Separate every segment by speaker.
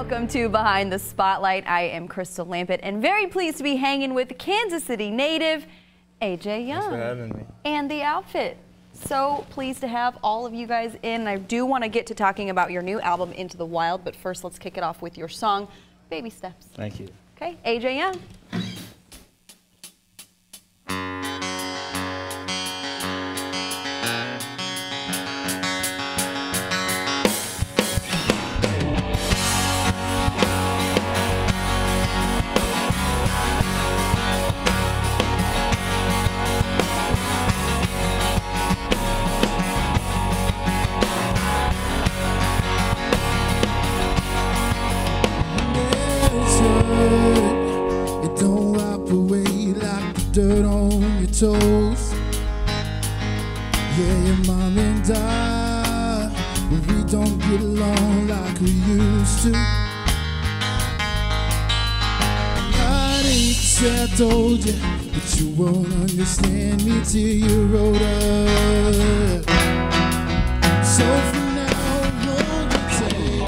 Speaker 1: Welcome to Behind the Spotlight. I am Crystal Lampett and very pleased to be hanging with Kansas City native AJ Young.
Speaker 2: Thanks for having me.
Speaker 1: And the outfit. So pleased to have all of you guys in. I do want to get to talking about your new album, Into the Wild, but first let's kick it off with your song, Baby Steps.
Speaker 2: Thank you.
Speaker 1: Okay, AJ Young.
Speaker 3: It don't wipe away like the dirt on your toes. Yeah, your mom and I, but we don't get along like we used to. I hate to say I told you, but you won't understand me till you're older. So from now on, you take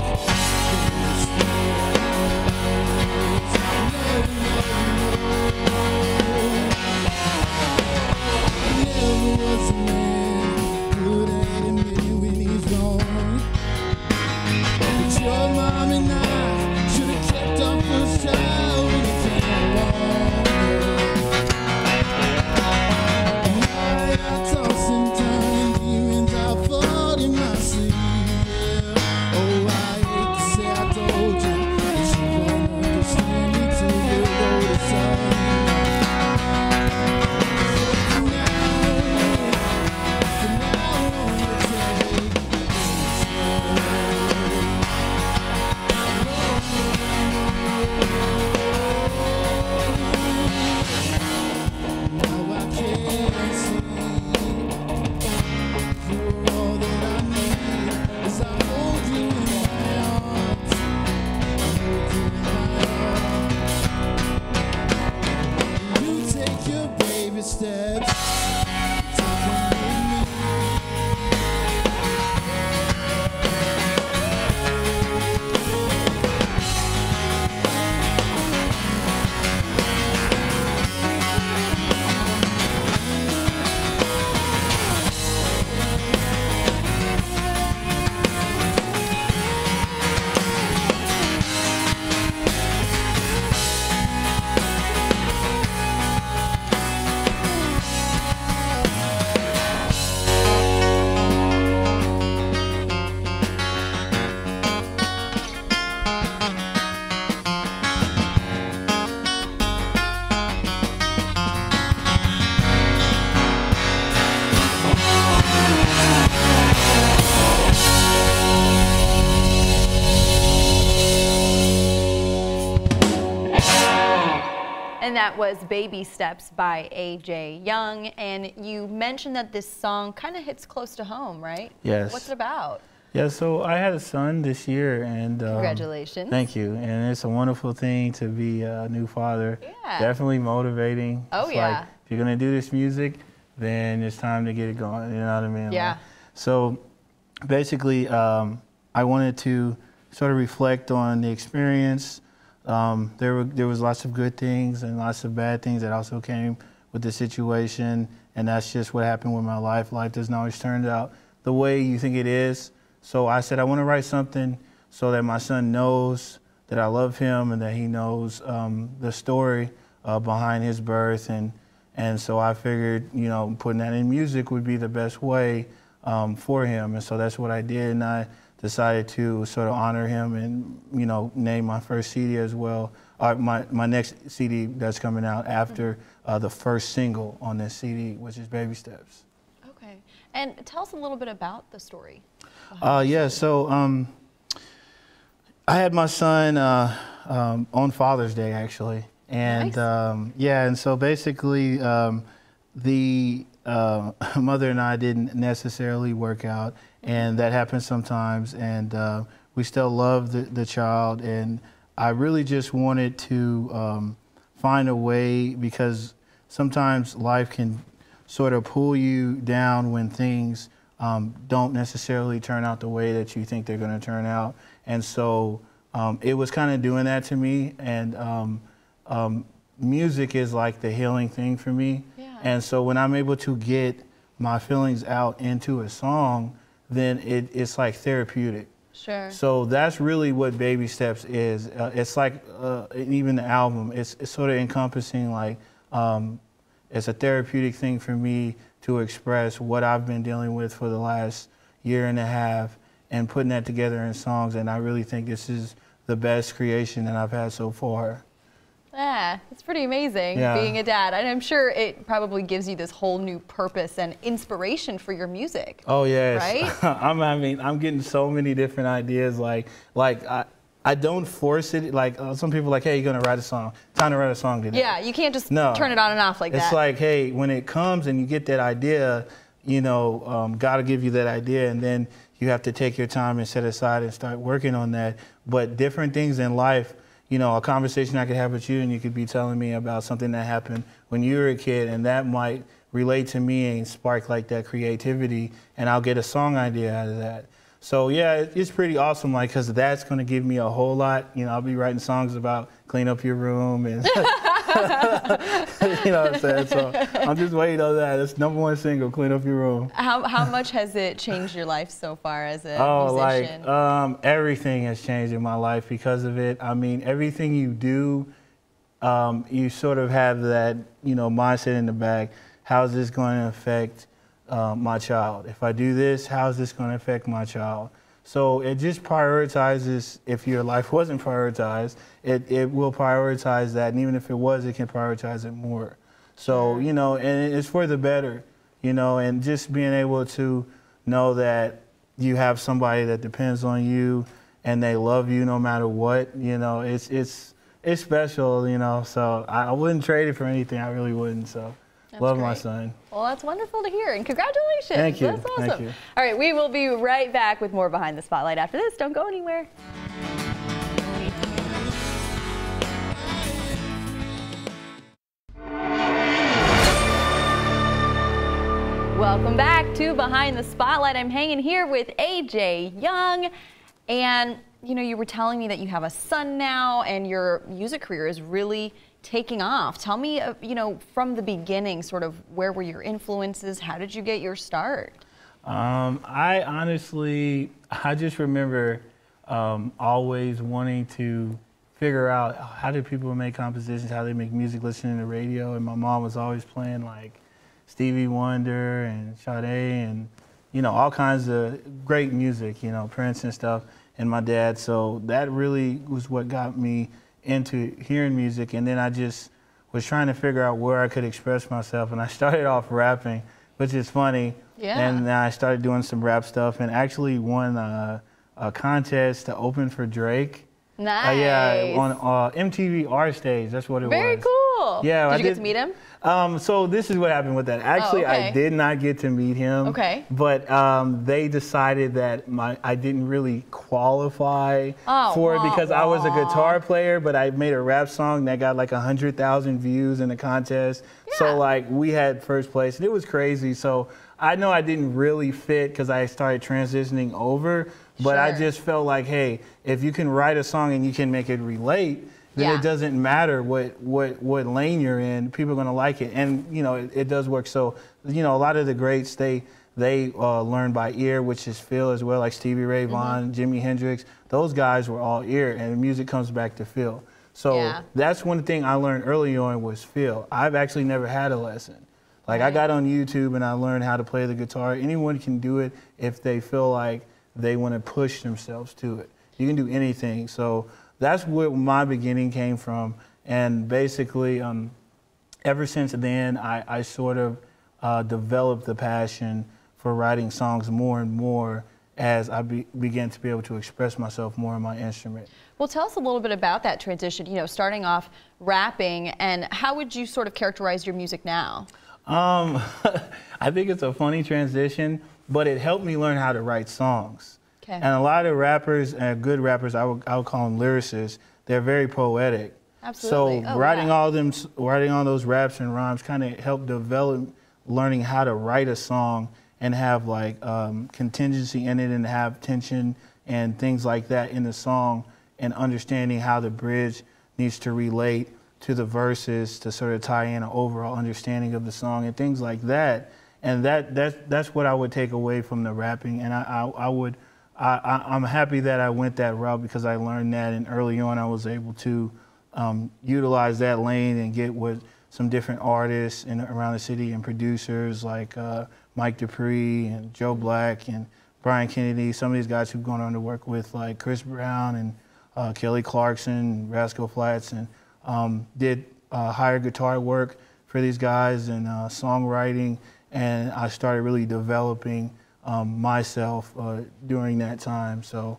Speaker 1: And that was Baby Steps by AJ Young. And you mentioned that this song kind of hits close to home, right?
Speaker 2: Yes.
Speaker 1: What's it about?
Speaker 2: Yeah, so I had a son this year, and
Speaker 1: Congratulations.
Speaker 2: Thank you. And it's a wonderful thing to be a new father.
Speaker 1: Yeah.
Speaker 2: Definitely motivating.
Speaker 1: Oh,
Speaker 2: it's
Speaker 1: yeah.
Speaker 2: Like, if you're gonna do this music, then it's time to get it going. You know what I mean?
Speaker 1: Yeah.
Speaker 2: Like, so basically, I wanted to sort of reflect on the experience. There was lots of good things and lots of bad things that also came with the situation, and that's just what happened with my life. Life doesn't always turn out the way you think it is. So I said I want to write something so that my son knows that I love him and that he knows the story behind his birth, and so I figured, you know, putting that in music would be the best way for him, and so that's what I did, and I decided to sort of honor him and, you know, name my first CD as well, my next CD that's coming out after the first single on this CD, which is Baby Steps.
Speaker 1: Okay. And tell us a little bit about the story.
Speaker 2: Yeah, so I had my son on Father's Day, actually. And
Speaker 1: Nice.
Speaker 2: yeah, and so basically the mother and I didn't necessarily work out, and that happens sometimes, and we still love the child, and I really just wanted to find a way, because sometimes life can sort of pull you down when things don't necessarily turn out the way that you think they're going to turn out. And so it was kind of doing that to me. And music is like the healing thing for me.
Speaker 1: Yeah.
Speaker 2: And so when I'm able to get my feelings out into a song, then it's like therapeutic.
Speaker 1: Sure.
Speaker 2: So that's really what Baby Steps is. It's like, even the album, it's sort of encompassing, like, it's a therapeutic thing for me to express what I've been dealing with for the last year and a half and putting that together in songs. And I really think this is the best creation that I've had so far.
Speaker 1: Yeah, it's pretty amazing
Speaker 2: Yeah.
Speaker 1: being a dad. And I'm sure it probably gives you this whole new purpose and inspiration for your music.
Speaker 2: Oh, yes.
Speaker 1: Right?
Speaker 2: I'm getting so many different ideas. Like I don't force it. Like some people are like, hey, you're going to write a song. Time to write a song today.
Speaker 1: Yeah, you can't just
Speaker 2: No.
Speaker 1: turn it on and off like that.
Speaker 2: It's like, hey, when it comes and you get that idea, God will give you that idea, and then you have to take your time and set aside and start working on that. But different things in life, a conversation I could have with you, and you could be telling me about something that happened when you were a kid, and that might relate to me and spark like that creativity, and I'll get a song idea out of that. So yeah, it's pretty awesome, like, because that's going to give me a whole lot. I'll be writing songs about clean up your room and you know what I'm saying? So I'm just waiting on that. It's #1 single, Clean Up Your Room.
Speaker 1: How much has it changed your life so far as a musician?
Speaker 2: Everything has changed in my life because of it. I mean, everything you do, you sort of have that, mindset in the back. How is this going to affect my child? If I do this, how is this going to affect my child? So it just prioritizes. If your life wasn't prioritized, it will prioritize that. And even if it was, it can prioritize it more. So, and it's for the better, and just being able to know that you have somebody that depends on you and they love you no matter what, it's special, so I wouldn't trade it for anything. I really wouldn't. So.
Speaker 1: That's
Speaker 2: Love
Speaker 1: great.
Speaker 2: my son.
Speaker 1: Well, that's wonderful to hear, and congratulations.
Speaker 2: Thank you.
Speaker 1: That's awesome.
Speaker 2: Thank you.
Speaker 1: All right, we will be right back with more Behind the Spotlight after this. Don't go anywhere. Welcome back to Behind the Spotlight. I'm hanging here with AJ Young, and you were telling me that you have a son now, and your music career is really taking off. Tell me, from the beginning, sort of where were your influences? How did you get your start?
Speaker 2: I just remember always wanting to figure out how do people make compositions, how they make music, listening to the radio. And my mom was always playing like Stevie Wonder and Sade and, all kinds of great music, Prince and stuff, and my dad. So that really was what got me into hearing music, and then I just was trying to figure out where I could express myself, and I started off rapping, which is funny.
Speaker 1: Yeah.
Speaker 2: And then I started doing some rap stuff, and actually won a contest to open for Drake.
Speaker 1: Nice.
Speaker 2: Yeah, on MTV R Stage. That's what it was.
Speaker 1: Very cool.
Speaker 2: Yeah.
Speaker 1: Did you get to meet him?
Speaker 2: So this is what happened with that. Actually,
Speaker 1: okay.
Speaker 2: I did not get to meet him.
Speaker 1: Okay.
Speaker 2: But they decided that I didn't really qualify for it because I was a guitar player, but I made a rap song that got like 100,000 views in the contest.
Speaker 1: Yeah.
Speaker 2: So like we had first place, and it was crazy. So I know I didn't really fit because I started transitioning over, but I
Speaker 1: Sure.
Speaker 2: just felt like, hey, if you can write a song and you can make it relate, then
Speaker 1: Yeah.
Speaker 2: it doesn't matter what lane you're in. People are gonna like it, and it does work. So a lot of the greats they learn by ear, which is feel as well, like Stevie Ray Vaughan, Jimi Hendrix. Those guys were all ear, and the music comes back to feel. So
Speaker 1: Yeah.
Speaker 2: that's one thing I learned early on was feel. I've actually never had a lesson. Like I got on YouTube and I learned how to play the guitar. Anyone can do it if they feel like they want to push themselves to it. You can do anything. So that's where my beginning came from. And basically, ever since then, I sort of developed the passion for writing songs more and more as I began to be able to express myself more on my instrument.
Speaker 1: Well, tell us a little bit about that transition, starting off rapping, and how would you sort of characterize your music now?
Speaker 2: I think it's a funny transition, but it helped me learn how to write songs.
Speaker 1: Okay.
Speaker 2: And a lot of rappers, good rappers, I would call them lyricists, they're very poetic.
Speaker 1: Absolutely.
Speaker 2: So writing all those raps and rhymes kind of helped develop learning how to write a song and have like contingency in it and have tension and things like that in the song. and understanding how the bridge needs to relate to the verses to sort of tie in an overall understanding of the song and things like that. And that's what I would take away from the rapping. And I'm happy that I went that route because I learned that, and early on I was able to utilize that lane and get with some different artists around the city and producers like Mike Dupree and Joe Black and Brian Kennedy, some of these guys who've gone on to work with like Chris Brown and Kelly Clarkson, Rascal Flatts, and did higher guitar work for these guys and songwriting. And I started really developing myself during that time. So,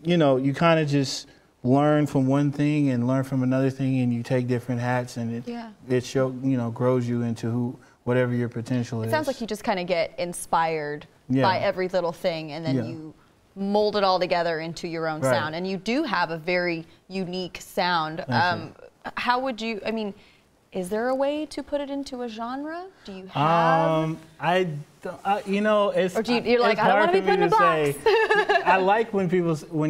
Speaker 2: you know, you kind of just learn from one thing and learn from another thing, and you take different hats, and it grows you into whatever your potential is.
Speaker 1: It sounds like you just kind of get inspired by every little thing, and then you mold it all together into your own sound. And you do have a very unique sound. How would you, I mean, is there a way to put it into a genre? Do you have?
Speaker 2: You know, it's.
Speaker 1: Or you're like, I don't want to be put in a box.
Speaker 2: I like when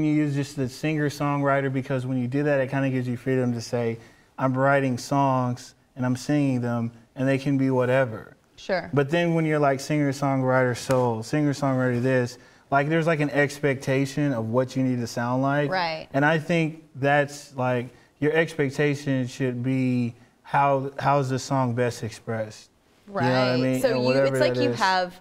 Speaker 2: you use just the singer-songwriter, because when you do that, it kind of gives you freedom to say, I'm writing songs and I'm singing them, and they can be whatever.
Speaker 1: Sure.
Speaker 2: But then when you're like singer-songwriter soul, singer-songwriter this, like there's like an expectation of what you need to sound like.
Speaker 1: Right.
Speaker 2: And I think that's like, your expectation should be, how's the song best expressed?
Speaker 1: Right.
Speaker 2: You know what I mean?
Speaker 1: So it's like you have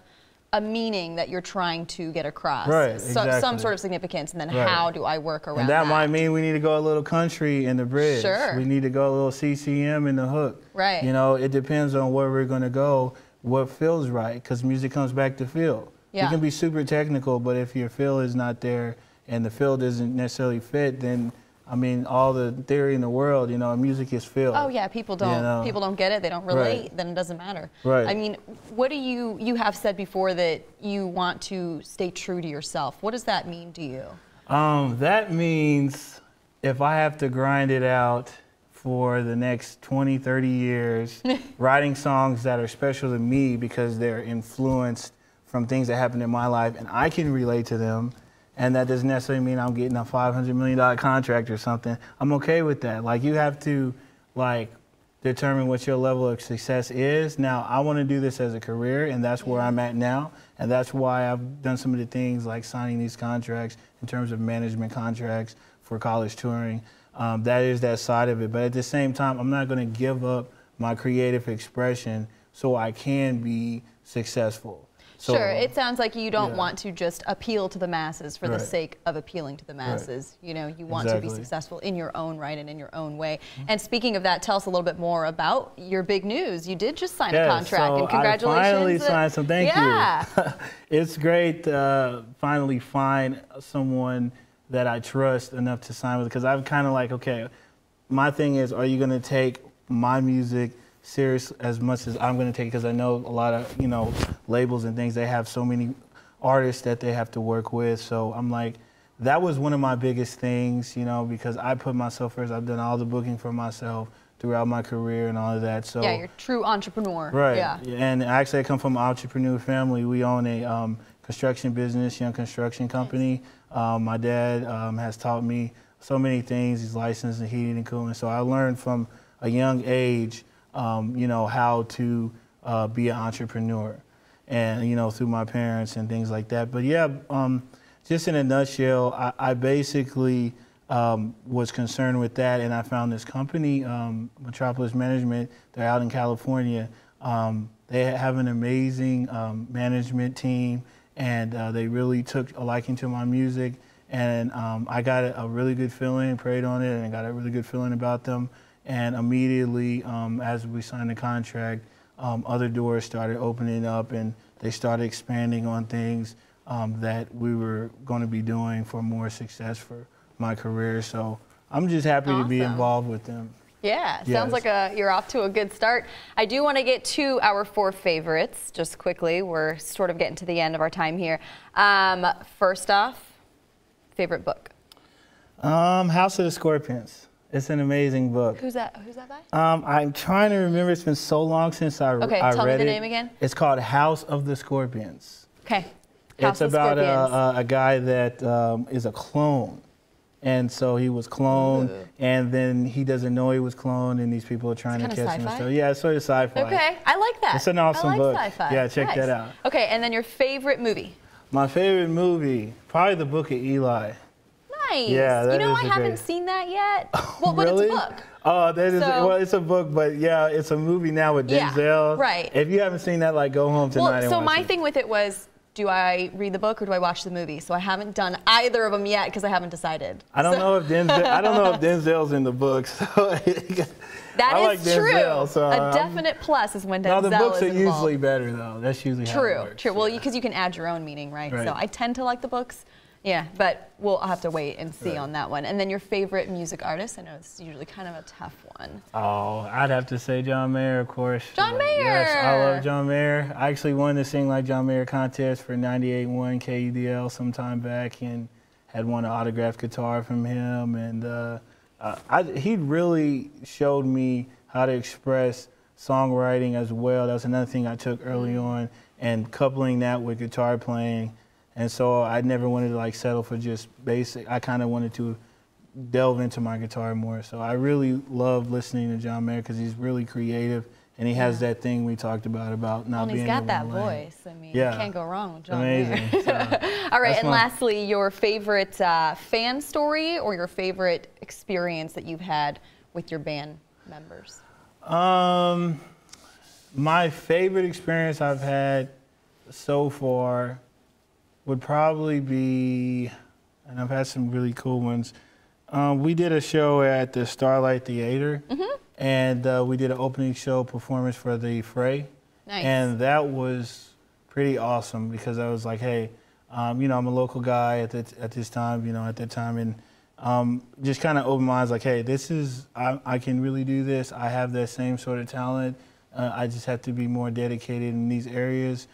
Speaker 1: a meaning that you're trying to get across.
Speaker 2: Right,
Speaker 1: exactly. Some sort of significance, and then how do I work around that?
Speaker 2: And that might mean we need to go a little country in the bridge. Sure. We need to go a little CCM in the hook.
Speaker 1: Right.
Speaker 2: You know, it depends on where we're going to go, what feels right, because music comes back to feel. Yeah. You can be super technical, but if your feel is not there and the feel doesn't necessarily fit, then I mean, all the theory in the world, you know, music is feel.
Speaker 1: Oh yeah, people don't get it, they don't relate, then it doesn't matter.
Speaker 2: Right.
Speaker 1: I mean, what do you have said before that you want to stay true to yourself. What does that mean to you?
Speaker 2: That means if I have to grind it out for the next 20, 30 years, writing songs that are special to me because they're influenced from things that happened in my life and I can relate to them, and that doesn't necessarily mean I'm getting a $500 million contract or something. I'm okay with that. Like, you have to, like, determine what your level of success is. Now, I want to do this as a career, and that's where I'm at now. And that's why I've done some of the things like signing these contracts in terms of management contracts for college touring. That is that side of it. But at the same time, I'm not going to give up my creative expression so I can be successful. So,
Speaker 1: sure, it sounds like you don't want to just appeal to the masses for the sake of appealing to the masses. You know, you want to be successful in your own right and in your own way. And speaking of that, tell us a little bit more about your big news. You did just sign a contract, and congratulations.
Speaker 2: I finally signed, so thank you. It's great to finally find someone that I trust enough to sign with, because I'm kind of like, okay, my thing is, are you going to take my music serious as much as I'm going to take, because I know a lot of, you know, labels and things, they have so many artists that they have to work with. So I'm like, that was one of my biggest things, you know, because I put myself first. I've done all the booking for myself throughout my career and all of that. So
Speaker 1: yeah, you're a true entrepreneur.
Speaker 2: Right.
Speaker 1: Yeah.
Speaker 2: And actually, I come from an entrepreneur family. We own a construction business, young construction company. My dad has taught me so many things. He's licensed in heating and cooling. So I learned from a young age, you know, how to be an entrepreneur, and, you know, through my parents and things like that. But yeah, just in a nutshell, I basically was concerned with that, and I found this company, Metropolis Management. They're out in California. They have an amazing management team, and they really took a liking to my music. And I got a really good feeling, prayed on it, and I got a really good feeling about them. And immediately, as we signed the contract, other doors started opening up, and they started expanding on things that we were going to be doing for more success for my career. So I'm just happy to be involved with them. Yeah,
Speaker 1: sounds like you're off to a good start. I do want to get to our 4 favorites just quickly. We're sort of getting to the end of our time here. First off, favorite book?
Speaker 2: House of the Scorpions. It's an amazing book.
Speaker 1: Who's that by?
Speaker 2: I'm trying to remember. It's been so long since I read it.
Speaker 1: Okay, tell me the name again.
Speaker 2: It's called House of the Scorpions.
Speaker 1: Okay.
Speaker 2: It's about a guy that is a clone, and so he was cloned,
Speaker 1: Ooh.
Speaker 2: and then he doesn't know he was cloned, and these people are trying to
Speaker 1: Kinda
Speaker 2: catch him.
Speaker 1: sci-fi?
Speaker 2: So yeah, it's sort of sci-fi.
Speaker 1: Okay, I like that.
Speaker 2: It's an awesome
Speaker 1: I
Speaker 2: book.
Speaker 1: like sci-fi.
Speaker 2: Yeah, check
Speaker 1: Nice.
Speaker 2: that out.
Speaker 1: Okay, and then your favorite movie?
Speaker 2: My favorite movie, probably The Book of Eli.
Speaker 1: Nice.
Speaker 2: Yeah, that
Speaker 1: you know,
Speaker 2: is
Speaker 1: I
Speaker 2: a
Speaker 1: haven't
Speaker 2: great-
Speaker 1: seen that yet. Well, but
Speaker 2: Really?
Speaker 1: it's a book.
Speaker 2: Oh, that is,
Speaker 1: So-
Speaker 2: well, it's a book, but yeah, it's a movie now with
Speaker 1: Yeah,
Speaker 2: Denzel.
Speaker 1: right.
Speaker 2: If you haven't seen that, like, go home tonight
Speaker 1: Well,
Speaker 2: and
Speaker 1: so
Speaker 2: watch
Speaker 1: my
Speaker 2: it.
Speaker 1: thing with it was, do I read the book or do I watch the movie? So I haven't done either of them yet because I haven't decided.
Speaker 2: I don't know if Denzel's in the book. So
Speaker 1: That
Speaker 2: I
Speaker 1: is
Speaker 2: like
Speaker 1: true.
Speaker 2: Denzel, so
Speaker 1: A definite plus is when Denzel
Speaker 2: No, the books
Speaker 1: is
Speaker 2: are
Speaker 1: involved.
Speaker 2: usually better though. That's usually how it
Speaker 1: True,
Speaker 2: works.
Speaker 1: true. Well,
Speaker 2: yeah.
Speaker 1: because you can add your own meaning, right?
Speaker 2: Right.
Speaker 1: So I tend to like the books. Yeah, but I'll have to wait and see
Speaker 2: Right.
Speaker 1: on that one. And then your favorite music artist? I know it's usually kind of a tough one.
Speaker 2: Oh, I'd have to say John Mayer, of course.
Speaker 1: John Mayer!
Speaker 2: Yes, I love John Mayer. I actually won the Sing Like John Mayer contest for 98.1 KUDL some time back and had won an autographed guitar from him. And he really showed me how to express songwriting as well. That was another thing I took early on, and coupling that with guitar playing. And so I never wanted to like settle for just basic. I kind of wanted to delve into my guitar more. So I really love listening to John Mayer because he's really creative, and he has that thing we talked about not
Speaker 1: And
Speaker 2: being
Speaker 1: he's got
Speaker 2: in
Speaker 1: that
Speaker 2: one lane.
Speaker 1: voice. I mean,
Speaker 2: Yeah.
Speaker 1: you can't go wrong with John
Speaker 2: Amazing.
Speaker 1: Mayer.
Speaker 2: So,
Speaker 1: All right,
Speaker 2: that's
Speaker 1: and
Speaker 2: my-
Speaker 1: lastly, your favorite fan story or your favorite experience that you've had with your band members?
Speaker 2: My favorite experience I've had so far would probably be, and I've had some really cool ones. We did a show at the Starlight Theater, and we did an opening show performance for the Fray.
Speaker 1: Nice.
Speaker 2: And that was pretty awesome because I was like, hey, you know, I'm a local guy at this time, you know, at that time, and just kind of opened my eyes like, hey, I can really do this. I have that same sort of talent. I just have to be more dedicated in these areas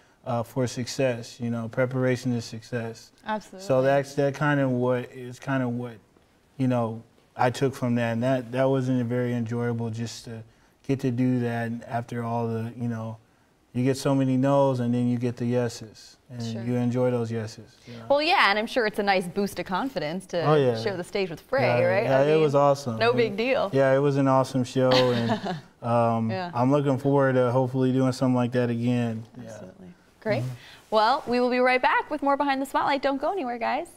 Speaker 2: for success. You know, preparation is success.
Speaker 1: Absolutely.
Speaker 2: So that's kind of what you know, I took from that, and that wasn't very enjoyable just to get to do that after all the, you know, you get so many no's and then you get the yeses, and
Speaker 1: Sure.
Speaker 2: you enjoy those yeses. You know?
Speaker 1: Well, yeah, and I'm sure it's a nice boost of confidence to
Speaker 2: Oh, yeah.
Speaker 1: share the stage with Frey,
Speaker 2: Yeah,
Speaker 1: right?
Speaker 2: yeah,
Speaker 1: I
Speaker 2: it
Speaker 1: mean,
Speaker 2: was awesome.
Speaker 1: No big deal.
Speaker 2: Yeah, it was an awesome show, and
Speaker 1: Yeah.
Speaker 2: I'm looking forward to hopefully doing something like that again. Yeah.
Speaker 1: Absolutely. Great. Well, we will be right back with more Behind the Spotlight. Don't go anywhere, guys.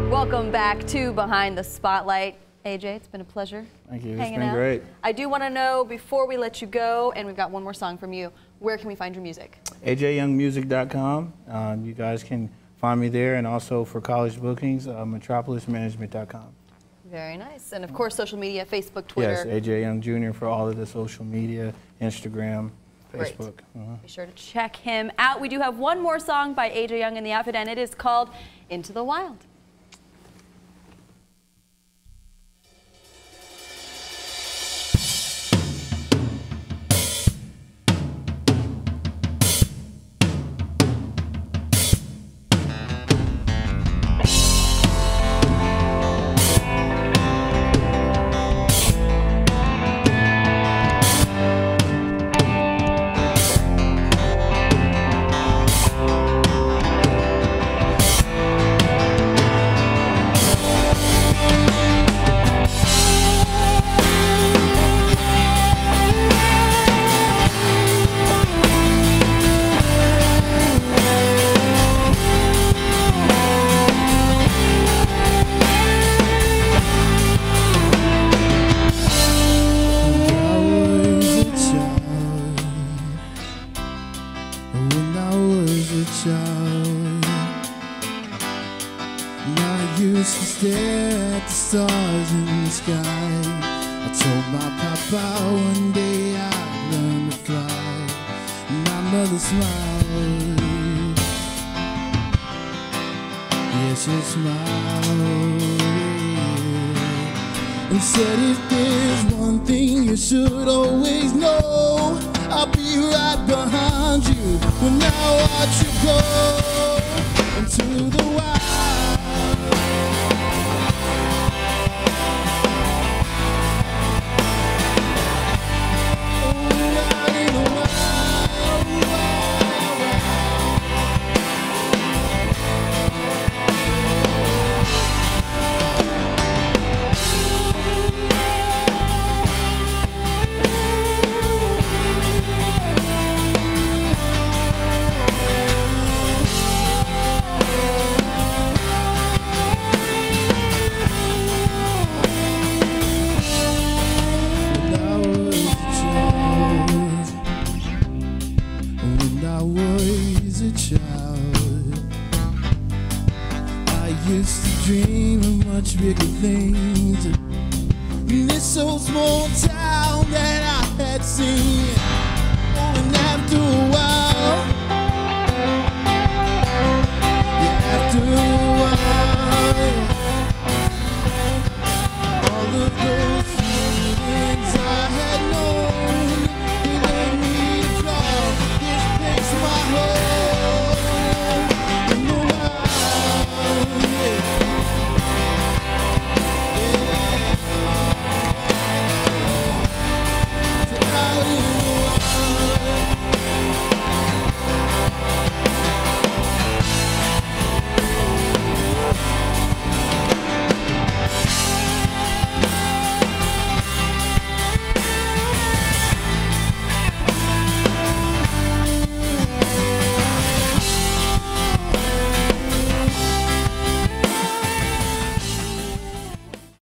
Speaker 1: Welcome back to Behind the Spotlight. AJ, it's been a pleasure.
Speaker 2: Thank you. It's
Speaker 1: hanging
Speaker 2: been
Speaker 1: out.
Speaker 2: great.
Speaker 1: I do want to know, before we let you go, and we've got one more song from you, where can we find your music?
Speaker 2: AJYoungmusic.com. You guys can find me there, and also for college bookings, metropolismanagement.com.
Speaker 1: Very nice. And of course, social media, Facebook, Twitter.
Speaker 2: Yes, AJ Young Jr. for all of the social media, Instagram,
Speaker 1: Great.
Speaker 2: Facebook.
Speaker 1: Be sure to check him out. We do have one more song by AJ Young and the Outfit, and it is called Into the Wild.
Speaker 3: When I was a child, and I used to stare at the stars in the sky. I told my papa one day I'd learn to fly. My mother smiled, yeah, she smiled, and said, if there's one thing you should always know, I'll be right behind you when I watch you go into the wild. Oh, out in the wild. things in this old small town that I had seen. Oh, and after a while,